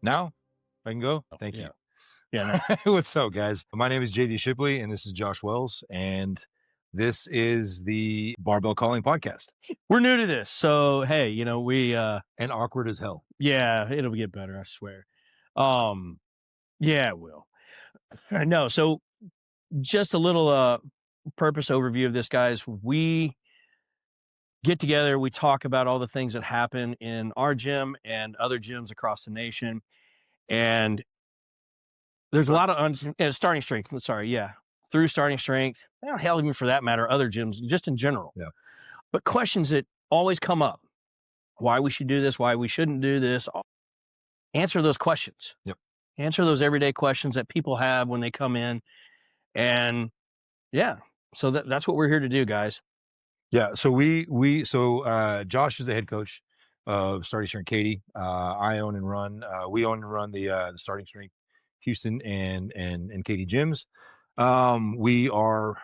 Now I can go. Thank Yeah. you. Yeah. What's up, guys? My name is JD Shipley, and this is Josh Wells, and this is the Barbell Calling podcast. We're new to this, so hey, we And awkward as hell. yeah, it'll get better, I swear. Yeah, it will. No, so just a little purpose overview of this, guys. We get together, we talk about all the things that happen in our gym and other gyms across the nation. And there's a lot of starting strength. Sorry, yeah. Through starting strength, hell, even for that matter, other gyms, just in general. Yeah. But questions that always come up. Why we should do this, why we shouldn't do this. Answer those questions. Yep. Answer those everyday questions that people have when they come in. And yeah, so that's what we're here to do, guys. Yeah. So Josh is the head coach of Starting Strength Katy. I own and run. We own and run the Starting Strength Houston and Katy gyms. We are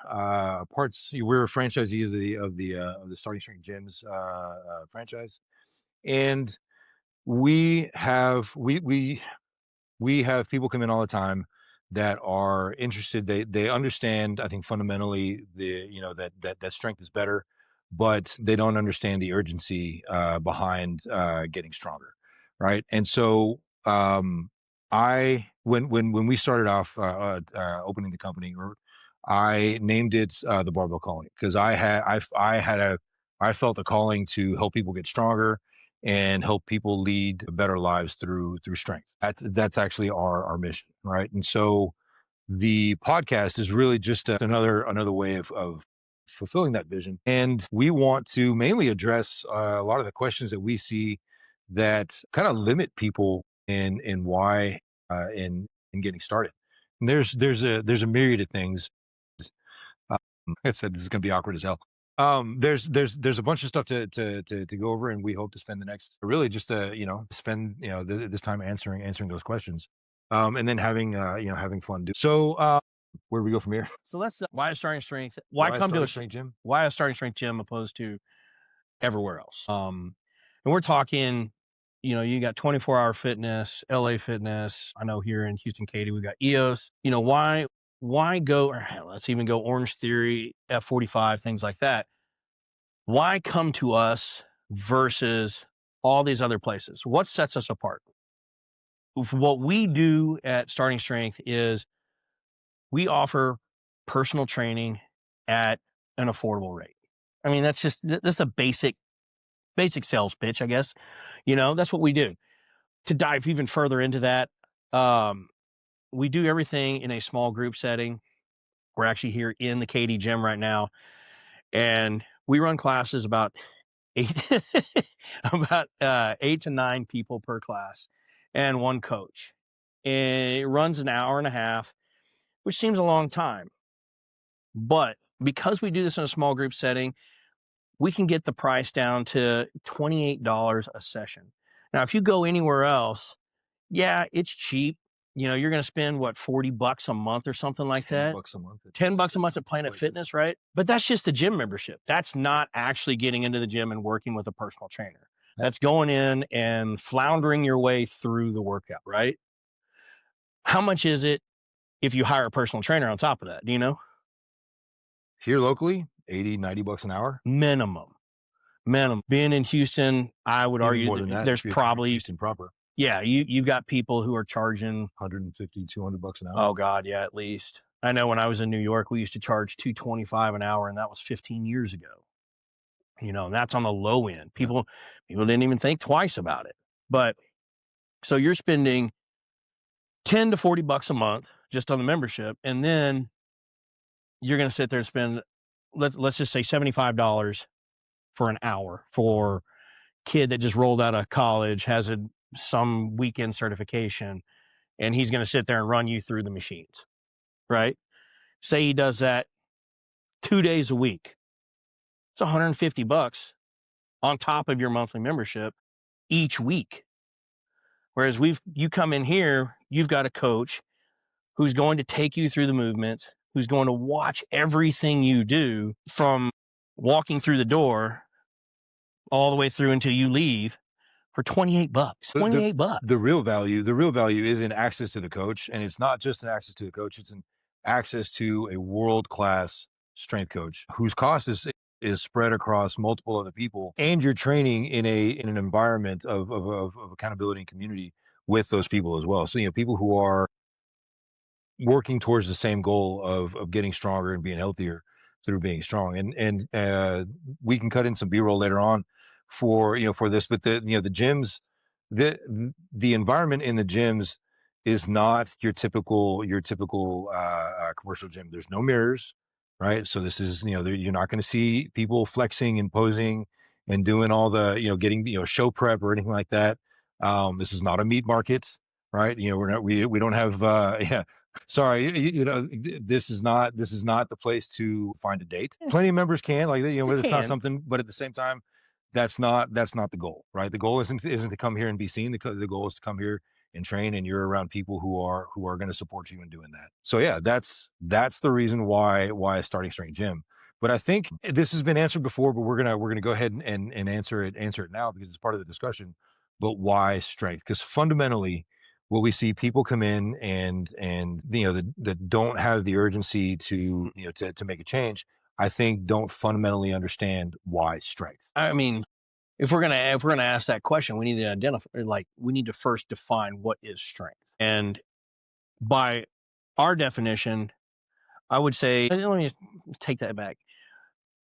we're franchisees of the Starting Strength gyms franchise, and we have people come in all the time that are interested. They understand, I think, fundamentally that strength is better, but they don't understand the urgency behind getting stronger, right? And so when we started off opening the company, I named it the Barbell Calling, because I felt a calling to help people get stronger and help people lead better lives through strength. That's actually our mission, right? And so the podcast is really just another way of fulfilling that vision. And we want to mainly address a lot of the questions that we see that kind of limit people in why in getting started. And there's a myriad of things. I said this is going to be awkward as hell. There's a bunch of stuff to go over, and we hope to spend the next really just spend this time answering those questions, and then having fun. So where do we go from here? So let's why a starting strength? Why come to a strength gym? Why a starting strength gym opposed to everywhere else? And we're talking, you got 24-hour fitness, LA Fitness. I know here in Houston, Katy, we got EOS. Why go, or hell, let's even go Orange Theory, F45, things like that. Why come to us versus all these other places? What sets us apart? What we do at Starting Strength is we offer personal training at an affordable rate. I mean, that's a basic sales pitch, I guess. That's what we do. To dive even further into that, we do everything in a small group setting. We're actually here in the Katy gym right now, and we run classes about 8 to 9 people per class and one coach. And it runs an hour and a half, which seems a long time. But because we do this in a small group setting, we can get the price down to $28 a session. Now, if you go anywhere else, yeah, it's cheap. You're going to spend $40 a month or something like that. $10 a month. $10 a month at Planet Fitness, right? But that's just the gym membership. That's not actually getting into the gym and working with a personal trainer. That's going in and floundering your way through the workout, right? How much is it if you hire a personal trainer on top of that? Do you know? Here locally, $80-$90 an hour. Minimum. Being in Houston, I would argue more than that, there's probably Houston proper. Yeah, you've got people who are charging $150-$200 an hour. Oh God, yeah, at least. I know when I was in New York, we used to charge $225 an hour, and that was 15 years ago. And that's on the low end. People didn't even think twice about it. But so you're spending $10 to $40 a month just on the membership, and then you're going to sit there and spend, let's just say $75 for an hour for a kid that just rolled out of college, has some weekend certification, and he's going to sit there and run you through the machines, right? Say he does that 2 days a week. It's $150 on top of your monthly membership each week. Whereas you come in here, you've got a coach who's going to take you through the movement, who's going to watch everything you do from walking through the door all the way through until you leave, for 28 bucks. The, the 28 bucks. the real value is in access to the coach, and it's not just an access to the coach, it's an access to a world-class strength coach whose cost is spread across multiple other people, and you're training in an environment of accountability and community with those people as well. So, people who are working towards the same goal of getting stronger and being healthier through being strong. And we can cut in some B-roll later on for this, but the gyms, the the environment in the gyms is not your typical commercial gym. There's no mirrors, right? So this is, you're not going to see people flexing and posing and doing all the, getting, show prep or anything like that. This is not a meat market, right? We don't have yeah. Sorry, this is not the place to find a date. Plenty of members can, like, You it's not can. something, but at the same time, that's not the goal, right? The goal isn't to come here and be seen. The goal is to come here and train, and you're around people who are going to support you in doing that. So yeah, that's the reason why a starting strength gym. But I think this has been answered before, but we're gonna go ahead and answer it now because it's part of the discussion. But why strength? Because fundamentally, what we see, people come in and that don't have the urgency to make a change, I think, don't fundamentally understand why strength. I mean, if we're gonna ask that question, we need to identify, like, we need to first define what is strength. And by our definition, I would say, let me take that back.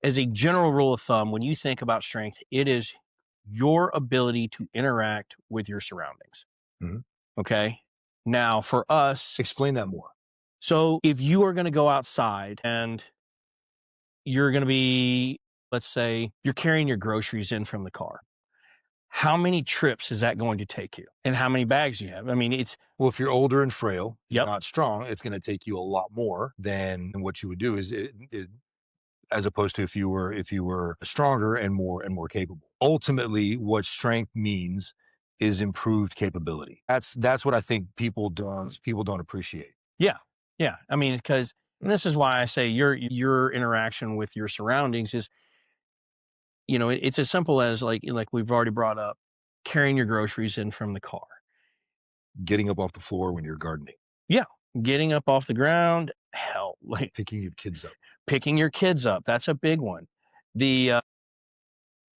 As a general rule of thumb, when you think about strength, it is your ability to interact with your surroundings. Mhm. Okay. Now, for us, Explain that more. so if you are going to go outside and you're going to be, let's say, you're carrying your groceries in from the car, how many trips is that going to take you? And how many bags do you have? I mean, Well, if you're older and frail, yep. not strong, it's going to take you a lot more than what you would do as opposed to if you were stronger and more capable. Ultimately, what strength means is improved capability. That's what I think people don't appreciate. Yeah. Yeah. I mean, because, and this is why I say your interaction with your surroundings is, it's as simple as, like we've already brought up, carrying your groceries in from the car. Getting up off the floor when you're gardening, Yeah. Getting up off the ground, hell, like picking your kids up. picking your kids up. That's a big one. The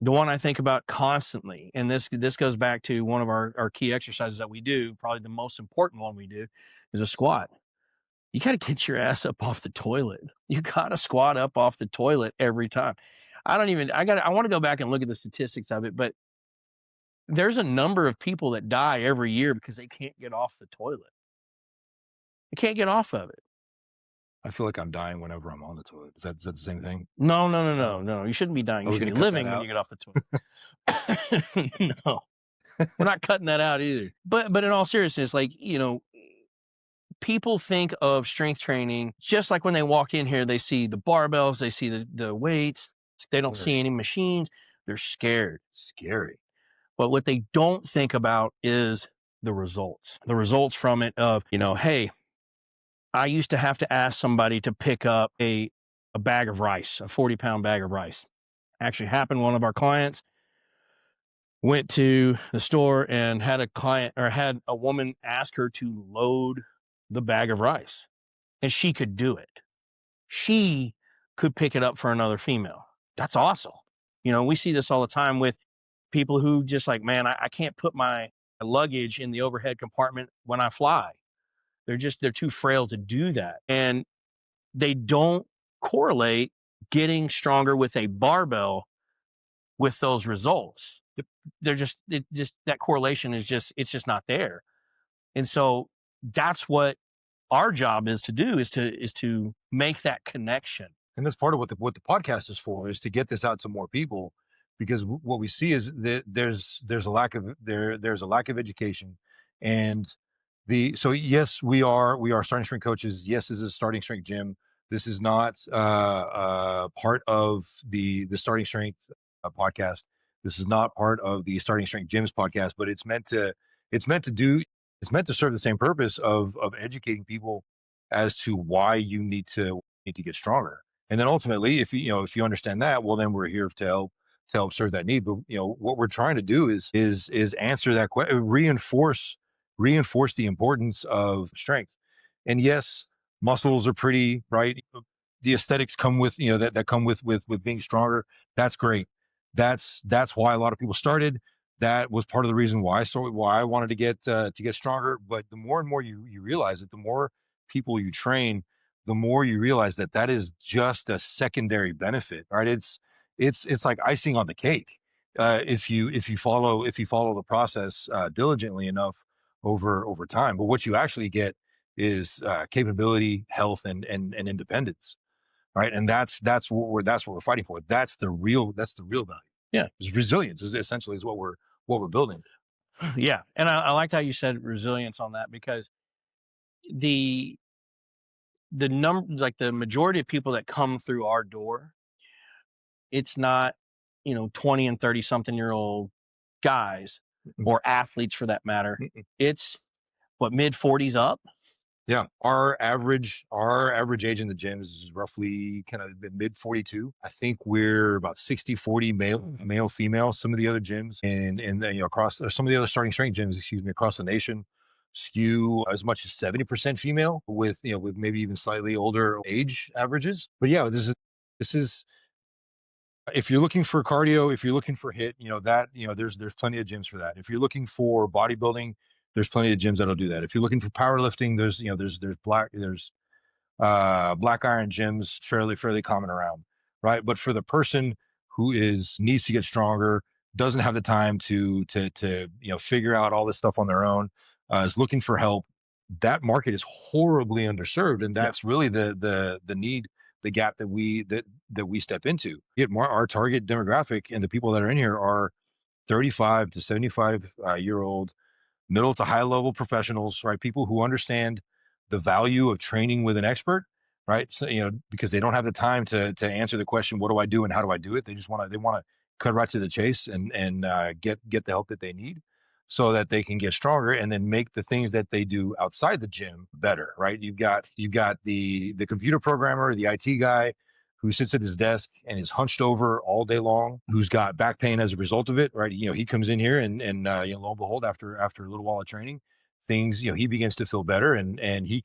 one I think about constantly, and this goes back to one of our key exercises that we do, probably the most important one we do, is a squat. You got to get your ass up off the toilet. You got to squat up off the toilet every time. I want to go back and look at the statistics of it, but there's a number of people that die every year because they can't get off the toilet. They can't get off of it. I feel like I'm dying whenever I'm on the toilet. Is that the same thing? No. You shouldn't be dying. You Are we should be gonna cut that living when out? you get off the toilet. No, we're not cutting that out either. But in all seriousness, like, people think of strength training just like when they walk in here, they see the barbells, they see the weights, they don't see Scary. any machines. They're scared. Scary. But what they don't think about is the results from it of, hey, I used to have to ask somebody to pick up a bag of rice, a 40-pound bag of rice. Actually happened. One of our clients went to the store and had a woman ask her to load the bag of rice, and she could do it. She could pick it up for another female. That's awesome. We see this all the time with people who just like, man, I can't put my luggage in the overhead compartment when I fly. They're too frail to do that. And they don't correlate getting stronger with a barbell with those results. That correlation it's just not there. And so that's what our job is to do, is to make that connection. And that's part of what the podcast is for, is to get this out to more people, because what we see is that there's a lack of education. And so yes, we are starting strength coaches. Yes, this is a starting strength gym. This is not part of the starting strength podcast. This is not part of the starting strength gyms podcast, but it's meant to serve the same purpose of educating people as to why you need to get stronger. And then ultimately, if you understand that, well, then we're here to help to help serve that need. But what we're trying to do is answer that question, reinforce the importance of strength. And yes, muscles are pretty, right. The aesthetics come with, that come with being stronger. That's great. That's why a lot of people started. That was part of the reason why I wanted to get stronger. But the more and more you realize it, the more people you train, the more you realize that that is just a secondary benefit, right? It's like icing on the cake. If you follow the process diligently enough over time. But what you actually get is capability, health, and independence, right? And that's what we're fighting for. That's the real value. Yeah. Resilience is essentially is what we're building. Yeah. And I liked how you said resilience on that, because the like the majority of people that come through our door, it's not, 20 and 30 something year old guys Mm-mm. or athletes for that matter. Mm-mm. It's what, mid 40s up. Yeah, our average age in the gyms is roughly kind of the mid 42. I think we're about 60-40 male female. Some of the other gyms and across or some of the other starting strength gyms, excuse me, across the nation skew as much as 70% female with maybe even slightly older age averages. But yeah, this is if you're looking for cardio, if you're looking for hit, there's plenty of gyms for that. If you're looking for bodybuilding, there's plenty of gyms that'll do that. If you're looking for powerlifting, there's black iron gyms fairly common around, right? But for the person who is needs to get stronger, doesn't have the time to figure out all this stuff on their own, is looking for help, that market is horribly underserved, and Yeah. that's really the need, the gap that we step into. Get more our target demographic, and the people that are in here are 35 to 75 year old middle to high level professionals, right? People who understand the value of training with an expert, right? So, because they don't have the time to answer the question, what do I do and how do I do it? They want to cut right to the chase and get the help that they need so that they can get stronger and then make the things that they do outside the gym better, right? You've got the computer programmer, the IT guy who sits at his desk and is hunched over all day long, who's got back pain as a result of it, right? He comes in here and lo and behold, after a little while of training, things, he begins to feel better, and he's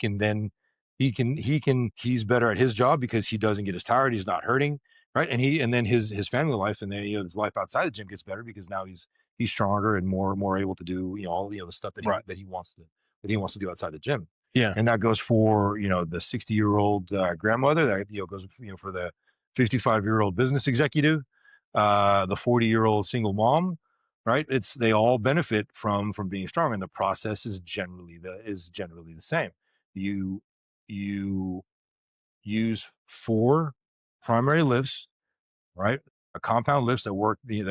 better at his job because he doesn't get as tired, he's not hurting, right? And then his family life and then his life outside the gym gets better because now he's stronger and more able to do all the stuff that he Right. that he wants to do outside the gym. Yeah. And that goes for the 60-year-old grandmother, that goes for the 55-year-old business executive, the 40-year-old single mom, right? They all benefit from being strong, and the process is generally the same. You you use four primary lifts, right? A compound lifts that work the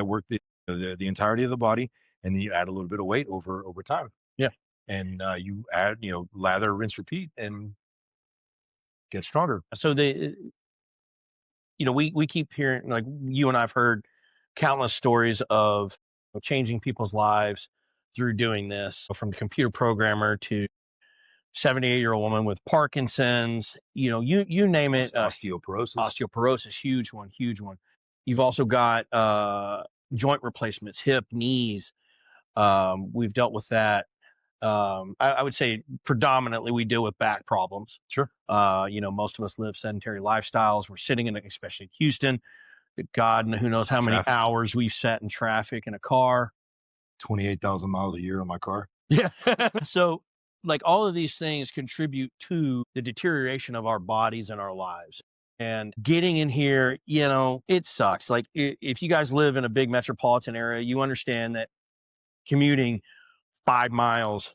entirety of the body, and then you add a little bit of weight over time. Yeah. And you add, lather, rinse, repeat, and get stronger. So we keep hearing, like you and I've heard countless stories of changing people's lives through doing this, from the computer programmer to 78-year-old woman with Parkinson's, you name it. Osteoporosis. Osteoporosis, huge one. You've also got joint replacements, hip, knees. We've dealt with that. I would say predominantly we deal with back problems. Sure. Most of us live sedentary lifestyles. We're sitting in, especially Houston, God, who knows how many Traffic. hours we've sat in traffic in a car. 28,000 miles a year on my car. Yeah. So, like, all of these things contribute to the deterioration of our bodies and our lives. And getting in here, it sucks. Like, if you guys live in a big metropolitan area, you understand that commuting 5 miles,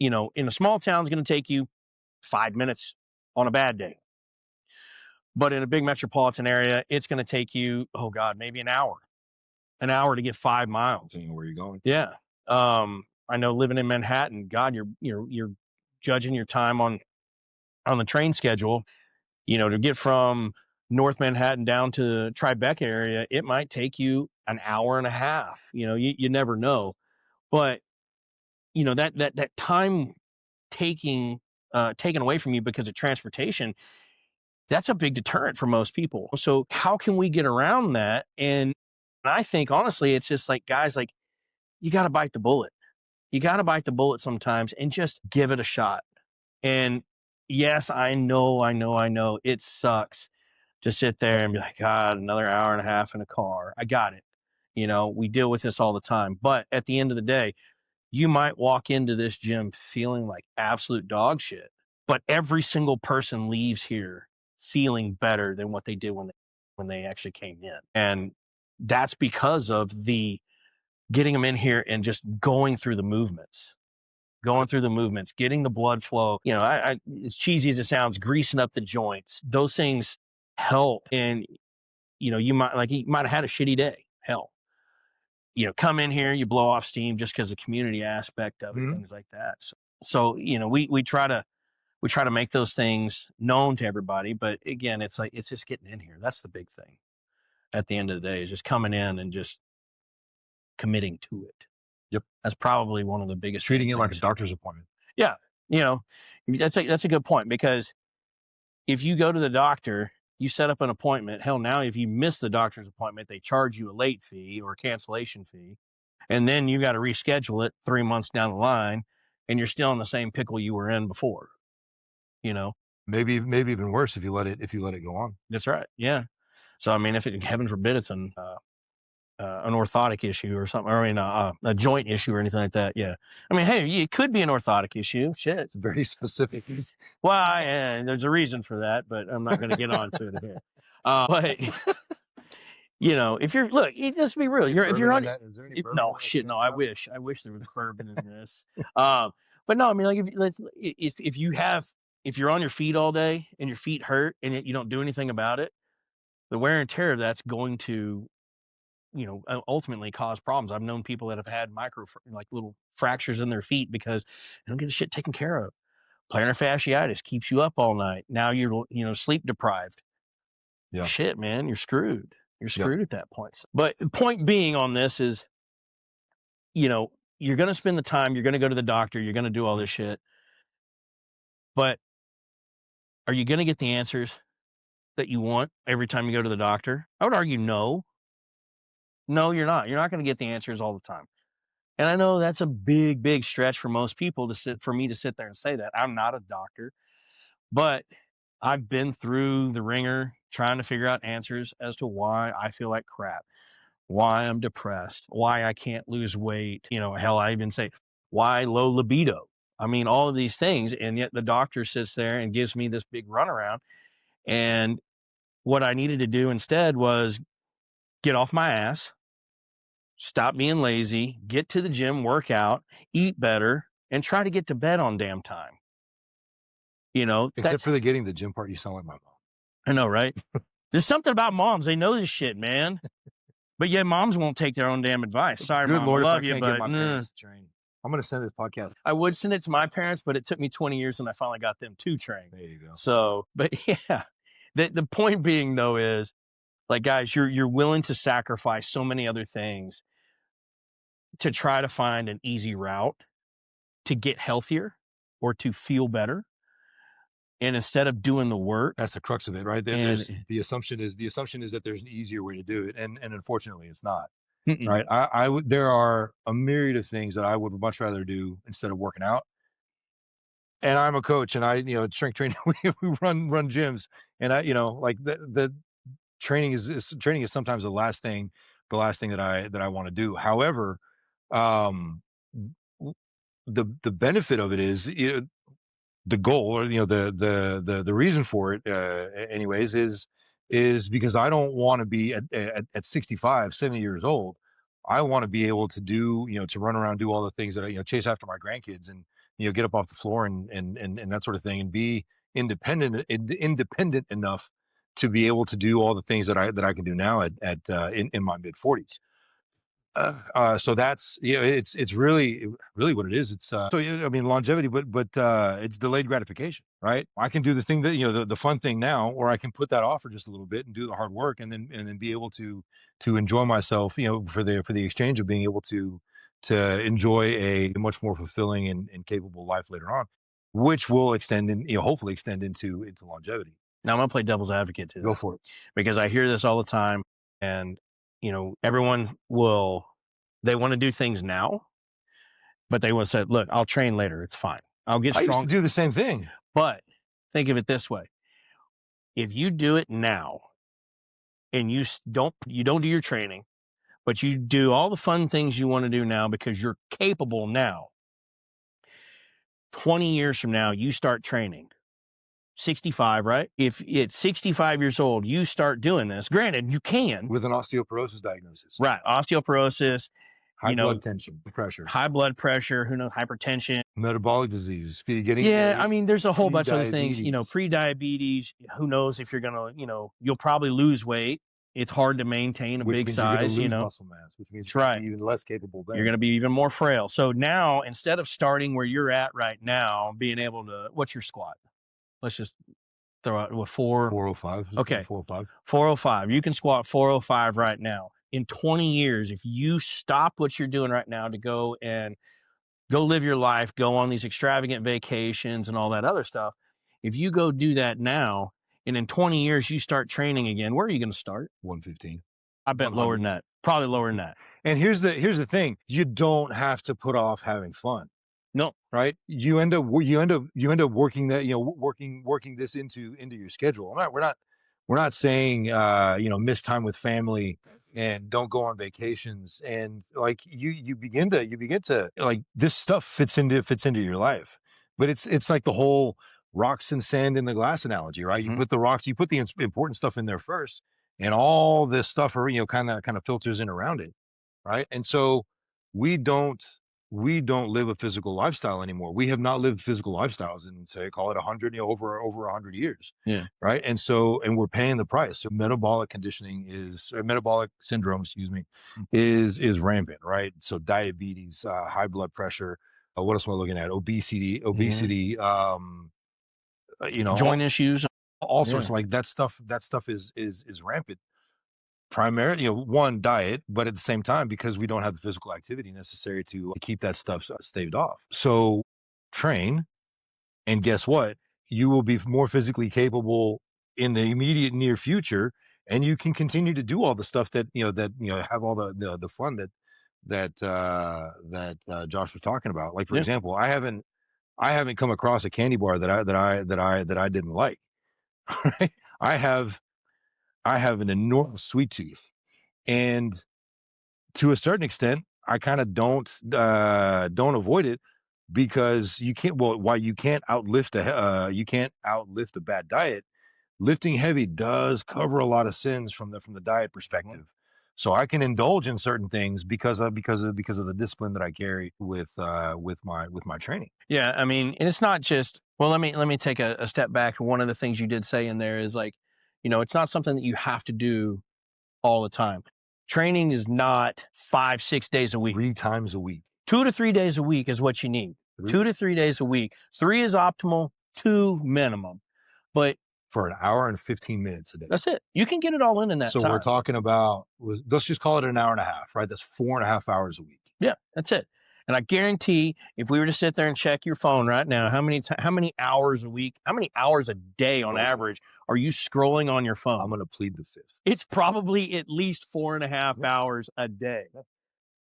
in a small town is going to take you 5 minutes on a bad day. But in a big metropolitan area, it's going to take you, oh God, maybe an hour to get 5 miles. Depending on where you're going. Yeah. I know, living in Manhattan, God, you're judging your time on the train schedule. To get from North Manhattan down to Tribeca area, it might take you an hour and a half. You never know. But that time taken away from you because of transportation, that's a big deterrent for most people. So how can we get around that? And And I think honestly, it's just like, guys, like, you got to bite the bullet. You got to bite the bullet sometimes and just give it a shot. And yes, I know it sucks to sit there and be like, God, another hour and a half in a car. I got it. We deal with this all the time. But at the end of the day, you might walk into this gym feeling like absolute dog shit, but every single person leaves here feeling better than what they did when they actually came in. And that's because of the getting them in here and just going through the movements, getting the blood flow. As cheesy as it sounds, greasing up the joints, those things help. And, you might have had a shitty day. Hell, come in here, you blow off steam just because the community aspect of it, Mhm. things like that. So we try to make those things known to everybody. But again, it's like, it's just getting in here. That's the big thing at the end of the day, is just coming in and just committing to it. Yep. That's probably one of the biggest Treating it like a things. doctor's appointment. Yeah. You know, that's a good point, because if you go to the doctor, you set up an appointment. Hell, now if you miss the doctor's appointment, they charge you a late fee or a cancellation fee. And then you got to reschedule it 3 months down the line, and you're still in the same pickle you were in before. You know, Maybe even worse if you let it go on. that's right. Yeah. So, I mean, if heaven forbid it's an orthotic issue or something, or I mean, a joint issue or anything like that. Yeah. I mean, hey, it could be an orthotic issue. Shit. It's very specific. Well, there's a reason for that, but I'm not going to get onto it here. But if you're just be real. If you're on, Is there any bourbon no in that shit, can no. of I coffee? wish, I wish there was bourbon in this. But no, I mean, like, if you're on your feet all day and your feet hurt and you don't do anything about it, the wear and tear of that's going to ultimately cause problems. I've known people that have had like little fractures in their feet because they don't get the shit taken care of. Plantar fasciitis keeps you up all night. Now you're, sleep deprived. Yeah. Shit, man, you're screwed. You're Yep. screwed at that point. But the point being on this is, you're going to spend the time, you're going to go to the doctor, you're going to do all this shit. But are you going to get the answers that you want every time you go to the doctor? I would argue no. No, you're not. You're not going to get the answers all the time. And I know that's a big, big stretch for most people for me to sit there and say that. I'm not a doctor, but I've been through the ringer trying to figure out answers as to why I feel like crap, why I'm depressed, why I can't lose weight. Hell, I even say why low libido. I mean, all of these things. And yet the doctor sits there and gives me this big runaround. And what I needed to do instead was get off my ass, stop being lazy, get to the gym, work out, eat better, and try to get to bed on damn time. Except for the getting the gym part, you sound like my mom. I know, right? There's something about moms. They know this shit, man. But yeah, moms won't take their own damn advice. Sorry, Good Mom, Lord, I if I love you, can't get but my parents to train. I'm gonna send this podcast. I would send it to my parents, but it took me 20 years and I finally got them to train. There you go. So, but yeah, the point being though is, like, guys, you're willing to sacrifice so many other things to try to find an easy route to get healthier or to feel better. And instead of doing the work, That's the crux of it, right? and The assumption is that there's an easier way to do it, and unfortunately, it's not. mm-mm, Right? There are a myriad of things that I would much rather do instead of working out. And I'm a coach, and strength training. We run gyms, and like the training is sometimes the last thing that I want to do. However, um, w- the benefit of it is, the goal, or the reason for it, anyways, is because I don't want to be at 65, 70 years old. I want to be able to to run around, do all the things that I, chase after my grandkids, and get up off the floor, and that sort of thing, and be independent enough to be able to do all the things that I can do now in my mid 40s. So that's, it's really what it is. It's so yeah, I mean, longevity, but it's delayed gratification, right? I can do the thing that, the fun thing now, or I can put that off for just a little bit and do the hard work, and then be able to enjoy myself, for the exchange of being able to enjoy a much more fulfilling and capable life later on, which will extend and, hopefully extend into longevity. now I'm gonna play devil's advocate to Go that, for it. because I hear this all the time, and everyone they want to do things now, but they want to say, look, I'll train later. It's fine. I'll get I used strong. to do the same thing. But think of it this way. If you do it now and you don't do your training, but you do all the fun things you want to do now because you're capable now, 20 years from now, you start training. 65, right? If it's 65 years old, you start doing this. Granted, you can. With an osteoporosis diagnosis. Right. Osteoporosis. High blood tension, pressure. High blood pressure, who knows, hypertension. Metabolic disease. I mean, there's a whole bunch of other things, pre-diabetes. Who knows if you're going to, you'll probably lose weight. It's hard to maintain a big size, muscle mass, which means you're even less capable. You're going to be even more frail. So now, instead of starting where you're at right now, being able to, what's your squat? Let's just throw out 405. Okay. 405. 405. You can squat 405 right now. In 20 years, if you stop what you're doing right now to go live your life, go on these extravagant vacations and all that other stuff, if you go do that now, and in 20 years you start training again, where are you going to start? 115. I bet 100. Lower than that. Probably lower than that. And here's the thing: you don't have to put off having fun. No, right? You end up working that, working this into your schedule. We're not saying miss time with family and don't go on vacations. And like you begin to like, this stuff fits into your life. But it's like the whole rocks and sand in the glass analogy, right? Mm-hmm. You put the rocks, you put the important stuff in there first, and all this stuff kind of filters in around it, right? And so we don't live a physical lifestyle anymore. We have not lived physical lifestyles in, say, call it 100, over 100 years. Yeah. Right. And so, and we're paying the price. So metabolic syndrome, is rampant, right? So diabetes, high blood pressure. What else am I looking at? Obesity, joint issues, all sorts of, like, that stuff is rampant. Primarily, one, diet, but at the same time, because we don't have the physical activity necessary to keep that stuff staved off. So train, and guess what? You will be more physically capable in the immediate near future, and you can continue to do all the stuff that have all the fun that Josh was talking about. Like, for example, I haven't come across a candy bar that I didn't like. Right? I have an enormous sweet tooth, and to a certain extent, I kind of don't avoid it, because you can't. Well, why you can't outlift a bad diet. Lifting heavy does cover a lot of sins from the diet perspective. Mm-hmm. So I can indulge in certain things because of the discipline that I carry with my training. Yeah, I mean, and it's not just. Well, let me take a step back. One of the things you did say in there is, like, it's not something that you have to do all the time. Training is not 5-6 days a week. 3 times a week. 2 to 3 days a week is what you need. 2 to 3 days a week. 3 is optimal, 2 minimum. But for an hour and 15 minutes a day. That's it. You can get it all in that time. So we're talking about, let's just call it an hour and a half, right? That's 4.5 hours a week. Yeah, that's it. And I guarantee, if we were to sit there and check your phone right now, how many hours a week, how many hours a day on average are you scrolling on your phone? I'm going to plead the fifth. It's probably at least 4.5 hours a day.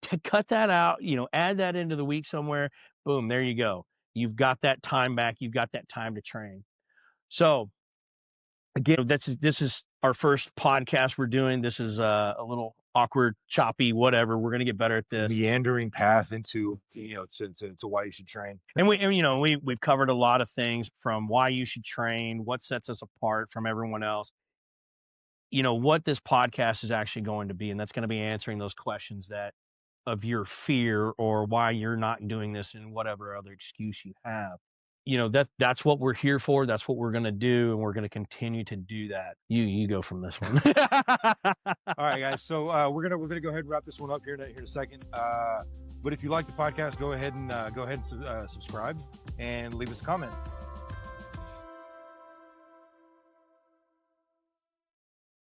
To cut that out, add that into the week somewhere, boom, there you go. You've got that time back. You've got that time to train. So again, this is our first podcast we're doing. This is a little awkward, choppy, whatever. We're going to get better at this. Meandering path into, to why you should train. And we've covered a lot of things, from why you should train, what sets us apart from everyone else. What this podcast is actually going to be, and that's going to be answering those questions that of your fear, or why you're not doing this, and whatever other excuse you have. That's what we're here for. That's what we're going to do. And we're going to continue to do that. You go from this one. All right, guys. So we're going to go ahead and wrap this one up here in a second. But if you like the podcast, go ahead and subscribe and leave us a comment.